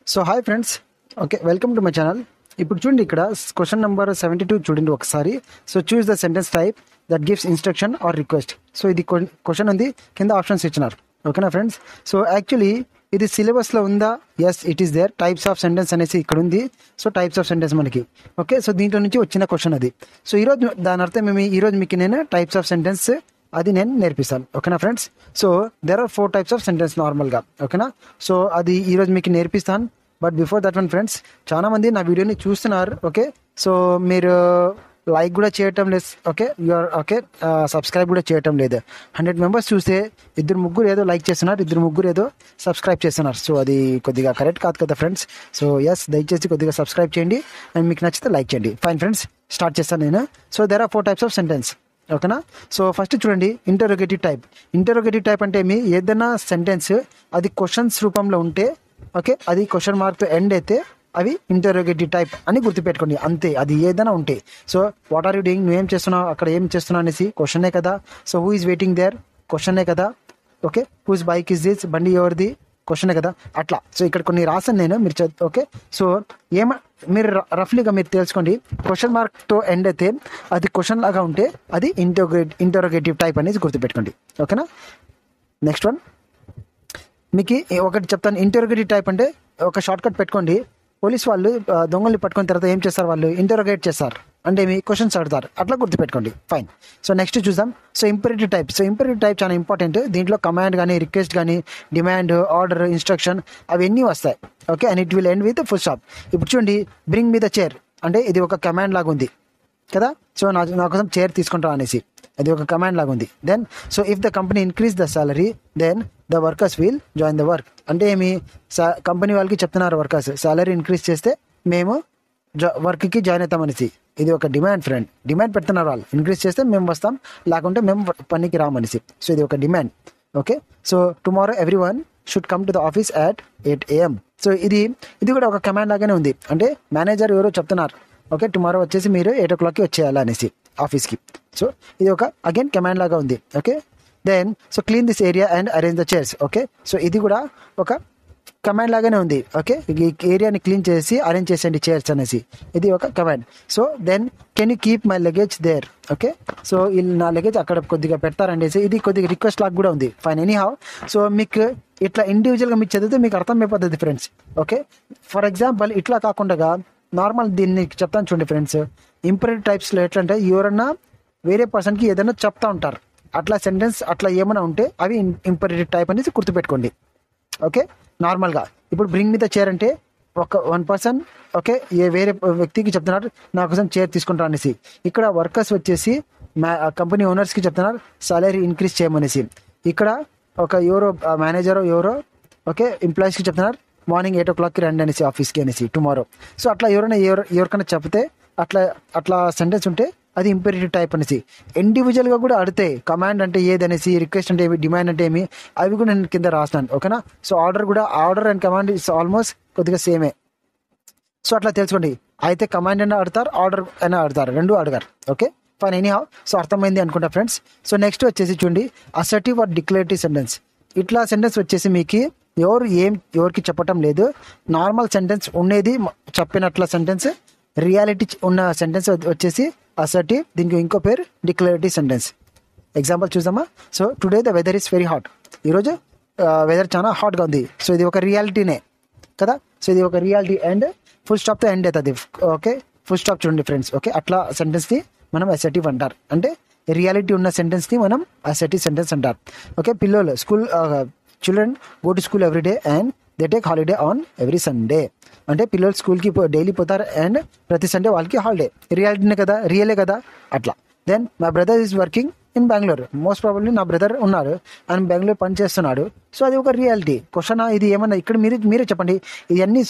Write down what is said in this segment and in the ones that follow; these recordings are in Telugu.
So hi friends, okay, welcome to my channel. ఇప్పుడు చూడండి, ఇక్కడ క్వశ్చన్ నెంబర్ 72 చూడండి ఒకసారి. So choose the sentence type that gives instruction or request. So ఇది క్వశ్చన్ ఉంది, కింద ఆప్షన్స్ ఇచ్చినారు. ఓకేనా ఫ్రెండ్స్? సో యాక్చువల్లీ ఇది సిలబస్లో ఉందా? Yes, it is there. Types of sentence అనేసి ఇక్కడ ఉంది. సో టైప్స్ ఆఫ్ సెంటెన్స్ మనకి ఓకే. సో దీంట్లో నుంచి వచ్చిన క్వశ్చన్ అది. సో ఈరోజు దాని అర్థం మేము ఈరోజు మీకు నేను టైప్స్ ఆఫ్ సెంటెన్స్ అది నేను నేర్పిస్తాను. ఓకేనా friends? So there are 4 types of sentence నార్మల్గా. ఓకేనా? సో అది ఈరోజు మీకు నేర్పిస్తాను. But before that one friends, చాలా మంది నా వీడియోని చూస్తున్నారు. ఓకే, సో మీరు లైక్ కూడా చేయటం లేదు. ఓకే, యూఆర్ ఓకే, సబ్స్క్రైబ్ కూడా చేయటం లేదు. 100 మెంబర్స్ చూస్తే 2-3 ఏదో లైక్ చేస్తున్నారు, 2-3 ఏదో సబ్స్క్రైబ్ చేస్తున్నారు. సో అది కొద్దిగా కరెక్ట్ కాదు కదా ఫ్రెండ్స్. సో ఎస్, దయచేసి కొద్దిగా సబ్స్క్రైబ్ చేయండి అండ్ మీకు నచ్చితే లైక్ చేయండి. ఫైన్ ఫ్రెండ్స్, స్టార్ట్ చేస్తాను నేను. So there are 4 types of sentence. ఓకేనా? సో ఫస్ట్ చూడండి, ఇంటరోగేటివ్ టైప్. ఇంటరోగేటివ్ టైప్ అంటే మీ ఏదైనా సెంటెన్స్ అది క్వశ్చన్స్ రూపంలో ఉంటే, ఓకే, అది క్వశ్చన్ మార్క్తో ఎండ్ అయితే అవి ఇంటరోగేటివ్ టైప్ అని గుర్తుపెట్టుకోండి. అంతే, అది ఏదైనా ఉంటే. So what are you doing, నువ్వేం చేస్తున్నావు, అక్కడ ఏం చేస్తున్నావు అనేసి క్వశ్చనే కదా. So who is waiting there, క్వశ్చనే కదా. Okay, whose bike is this, బండి ఎవరిది, క్వశ్చనే కదా. అట్లా. సో ఇక్కడ కొన్ని రాసాను నేను, మీరు ఓకే. సో మీరు రఫ్లీగా మీరు తెలుసుకోండి, క్వశ్చన్ మార్క్తో ఎండ్ అయితే అది క్వశ్చన్ లాగా ఉంటే అది ఇంటరోగేటివ్ టైప్ అనేది గుర్తుపెట్టుకోండి. ఓకేనా? నెక్స్ట్ వన్ మీకు ఒకటి చెప్తాను. ఇంటరోగేటివ్ టైప్ అంటే ఒక షార్ట్ కట్ పెట్టుకోండి. పోలీస్ వాళ్ళు దొంగల్ని పట్టుకున్న తర్వాత ఏం చేస్తారు, వాళ్ళు ఇంటరోగేట్ చేస్తారు, అంటే మీ క్వశ్చన్స్ అడుగుతారు. అట్లా గుర్తుపెట్టుకోండి. ఫైన్. సో నెక్స్ట్ చూద్దాం. So imperative type. So imperative type చాలా ఇంపార్టెంట్. దీంట్లో కమాండ్ కానీ, రిక్వెస్ట్ కానీ, డిమాండ్, ఆర్డర్, ఇన్స్ట్రక్షన్ అవన్నీ వస్తాయి. Okay, and it will end with full stop. ఇప్పుడు చూడండి, బ్రింగ్ మీ ద చైర్ అంటే ఇది ఒక కమాండ్ లాగా ఉంది కదా. సో నా కోసం చైర్ తీసుకుంటా అనేసి అది ఒక కమాండ్ లాగా ఉంది. Then so if the company increase the salary then the workers will join the work. అంటే ఏమి, కంపెనీ వాళ్ళకి చెప్తున్నారు వర్కర్స్ సాలరీ ఇంక్రీజ్ చేస్తే మేము వర్క్కి జాయిన్ అవుతాం అనేసి. ఇది ఒక డిమాండ్ ఫ్రెండ్. డిమాండ్ పెడుతున్నారు వాళ్ళు, ఇంక్రీజ్ చేస్తే మేము వస్తాం, లేకుంటే మేము పనికి రామనేసి. సో ఇది ఒక demand. Okay, so tomorrow every one should come to the office at 8 AM. So ఇది కూడా ఒక కమాండ్ లాగానే ఉంది. అంటే మేనేజర్ ఎవరో చెప్తున్నారు, ఓకే, టుమారో వచ్చేసి మీరు 8 o'clockకి వచ్చేయాలి అనేసి ఆఫీస్కి. సో ఇది ఒక అగైన్ కమాండ్ లాగా ఉంది. Okay, then so clean this area and arrange the chairs. Okay, so ఇది కూడా ఒక కమాండ్ లాగానే ఉంది. ఓకే, ఈ ఏరియాని క్లీన్ చేసి అరేంజ్ చేసేయండి చైర్స్ అనేసి, ఇది ఒక command. So then can you keep my luggage there. Okay, so వీళ్ళు నా లగేజ్ అక్కడ కొద్దిగా పెడతారనేసి ఇది కొద్దిగా రిక్వెస్ట్ లాగా కూడా ఉంది. Fine, anyhow. సో మీకు ఇట్లా ఇండివిజువల్గా మీకు చదివితే మీకు అర్థమైపోతుంది ఫ్రెండ్స్. ఓకే, ఫర్ ఎగ్జాంపుల్ ఇట్లా కాకుండా నార్మల్ దీన్ని చెప్తాను చూడండి ఫ్రెండ్స్. ఇంపరేటివ్ టైప్స్లో ఎట్లా అంటే ఎవరన్నా వేరే పర్సన్కి ఏదైనా చెప్తా ఉంటారు, అట్లా సెంటెన్స్ అట్లా ఏమైనా ఉంటే అవి ఇంపరేటివ్ టైప్ అనేది గుర్తుపెట్టుకోండి. ఓకే, నార్మల్గా ఇప్పుడు బ్రింగ్ మీ ద చైర్ అంటే వన్ పర్సన్, ఓకే, వేరే వ్యక్తికి చెప్తున్నారు నా కోసం చైర్ తీసుకుంటా అనేసి. ఇక్కడ వర్కర్స్ వచ్చేసి కంపెనీ ఓనర్స్కి చెప్తున్నారు సాలరీ ఇంక్రీజ్ చేయమనేసి. ఇక్కడ ఒక ఎవరో మేనేజర్ ఎవరో, ఓకే, ఎంప్లాయీస్కి చెప్తున్నారు మార్నింగ్ 8 o'clockకి రండి అనేసి ఆఫీస్కి అనేసి టుమారో. సో అట్లా ఎవరికైనా చెప్తే అట్లా సెంటెన్స్ ఉంటే అది ఇంపరేటివ్ టైప్ అనేసి. ఇండివిజువల్గా కూడా అడితే కమాండ్ అంటే ఏదనేసి, రిక్వెస్ట్ అంటే ఏమి, డిమాండ్ అంటే ఏమి, అవి కూడా నేను కింద రాసినాను. ఓకేనా? So order and command is almost కొద్దిగా సేమే. సో అట్లా తెలుసుకోండి. అయితే కమాండ్ అయినా అడతారు, ఆర్డర్ అయినా అడతారు, రెండు అడగారు. Okay, fine, anyhow. సో అర్థమైంది అనుకుంటా ఫ్రెండ్స్. సో నెక్స్ట్ వచ్చేసి చూడండి, అసర్టివ్ ఆర్ డిక్లరేటివ్ సెంటెన్స్. ఇట్లా సెంటెన్స్ వచ్చేసి మీకు ఎవరికి చెప్పటం లేదు. నార్మల్ సెంటెన్స్ ఉండేది చెప్పినట్ల సెంటెన్స్, రియాలిటీ ఉన్న సెంటెన్స్ వచ్చేసి అసర్టివ్. దీనికి ఇంకో పేరు డిక్లరేటివ్ సెంటెన్స్. ఎగ్జాంపుల్ చూద్దామా? So today the weather is very hot. ఈరోజు వెదర్ చాలా హాట్గా ఉంది. సో ఇది ఒక రియాలిటీనే కదా. సో ఇది ఒక రియాలిటీ అండ్ ఫుల్ స్టాప్తో ఎండ్ అవుతుంది. ఓకే, ఫుల్ స్టాప్ చూడండి ఫ్రెండ్స్. ఓకే, అట్లా సెంటెన్స్ని మనం అసర్టివ్ అంటారు. అంటే రియాలిటీ ఉన్న సెంటెన్స్ని మనం అసర్టివ్ సెంటెన్స్ అంటారు. ఓకే, పిల్లలు children go to school every day and they take holiday on every Sunday. అంటే పిల్లలు స్కూల్కి డైలీ పోతారు అండ్ ప్రతి సండే వాళ్ళకి హాలిడే. రియాలిటీనే కదా, రియలే కదా. అట్లా. Then my brother is working in Bengaluru. Most probably నా బ్రదర్ ఉన్నాడు అండ్ బెంగళూరు పని చేస్తున్నాడు. సో అది ఒక రియాలిటీ. క్వశ్చన్ ఇది ఏమన్నా ఇక్కడ మీరే చెప్పండి, ఇవన్నీ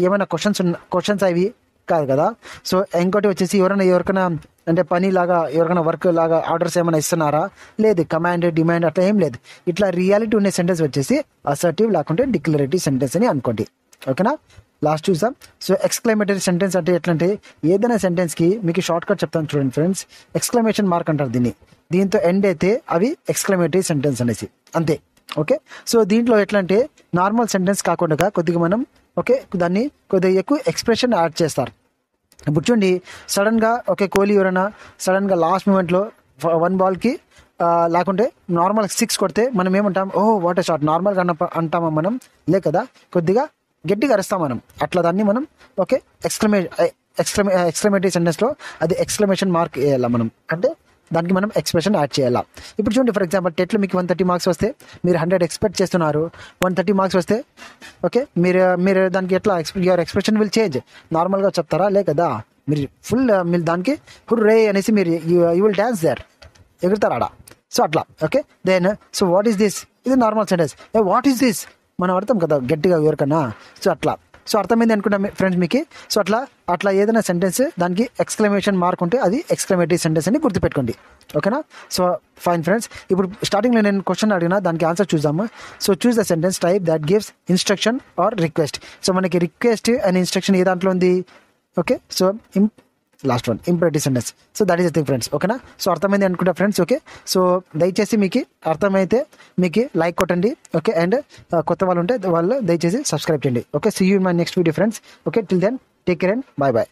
ఏమైనా క్వశ్చన్స్ అవి కాదు కదా. సో ఇంకోటి వచ్చేసి ఎవరికైనా అంటే పని లాగా ఎవరికైనా వర్క్ లాగా ఆర్డర్స్ ఏమైనా ఇస్తున్నారా? లేదు. కమాండ్, డిమాండ్ అట్లా ఏం లేదు. ఇట్లా రియాలిటీ ఉన్న సెంటెన్స్ వచ్చేసి అసర్టివ్ లేకుంటే డిక్లరేటివ్ సెంటెన్స్ అని అనుకోండి. ఓకేనా? లాస్ట్ చూసాం. సో ఎక్స్క్లమేటరీ సెంటెన్స్ అంటే ఎట్లంటే ఏదైనా సెంటెన్స్కి మీకు షార్ట్ కట్ చెప్తాను చూడండి ఫ్రెండ్స్. ఎక్స్క్లమేషన్ మార్క్ అంటారు దీన్ని. దీంతో ఎండ్ అయితే అవి ఎక్స్క్లమేటరీ సెంటెన్స్ అనేసి. అంతే. ఓకే, సో దీంట్లో ఎట్లా అంటే నార్మల్ సెంటెన్స్ కాకుండా కొద్దిగా మనం ఓకే దాన్ని కొద్దిగా ఎక్కువ ఎక్స్ప్రెషన్ యాడ్ చేస్తారు. ఇప్పుడు చూడండి, సడన్గా ఓకే కోహ్లీ ఎవరైనా సడన్గా లాస్ట్ మూమెంట్లో 1 బాల్కి లేకుంటే నార్మల్ 6 కొడితే మనం ఏమంటాం, ఓహో వాట్ ఏ షాట్ నార్మల్గా అంటామా మనం? లే కదా, కొద్దిగా గట్టిగా అరుస్తాం మనం. అట్లా దాన్ని మనం ఓకే ఎక్స్క్లమేటరీ సెంటెన్స్లో అది ఎక్స్క్లమేషన్ మార్క్ వేయాలా మనం, అంటే దానికి మనం ఎక్స్ప్రెషన్ యాడ్ చేయాలా. ఇప్పుడు చూడండి, ఫర్ ఎగ్జాంపుల్ టెట్లో మీకు 130 మార్క్స్ వస్తే మీరు 100 ఎక్స్పెక్ట్ చేస్తున్నారు, 130 మార్క్స్ వస్తే ఓకే మీరు దానికి ఎట్లా యువర్ ఎక్స్ప్రెషన్ విల్ చేంజ్. నార్మల్గా చెప్తారా? లే కదా, మీరు దానికి హుర్రే అనేసి మీరు యూ విల్ డాన్స్ దేర్, ఎగురుతారు ఆడ. సో అట్లా okay. Then so what is this, ఇది normal sentence. What is this మనం అర్థం కదా గట్టిగా ఎవరికన్నా. సో అట్లా సో అర్థమైంది అనుకుంటా ఫ్రెండ్స్ మీకు. సో అట్లా ఏదైనా సెంటెన్స్ దానికి ఎక్స్క్లమేషన్ మార్క్ ఉంటే అది ఎక్స్క్లమేటరీ సెంటెన్స్ అని గుర్తుపెట్టుకోండి. ఓకేనా? సో ఫైన్ ఫ్రెండ్స్, ఇప్పుడు స్టార్టింగ్లో నేను క్వశ్చన్ అడిగినా దానికి ఆన్సర్ చూద్దాము. So choose the sentence type that gives instruction or request. So మనకి రిక్వెస్ట్ అండ్ ఇన్స్ట్రక్షన్ ఏ దాంట్లో ఉంది? Okay, so last one imperative sentence. So that is the thing friends. ఓకేనా? సో అర్థమైంది అనుకుంటా ఫ్రెండ్స్. ఓకే, సో దయచేసి మీకు అర్థమైతే మీకు లైక్ కొట్టండి. ఓకే, అండ్ కొత్త వాళ్ళు ఉంటే వాళ్ళు దయచేసి సబ్స్క్రైబ్ చేయండి. Okay, see you in my next video friends. Okay, till then take care and bye bye.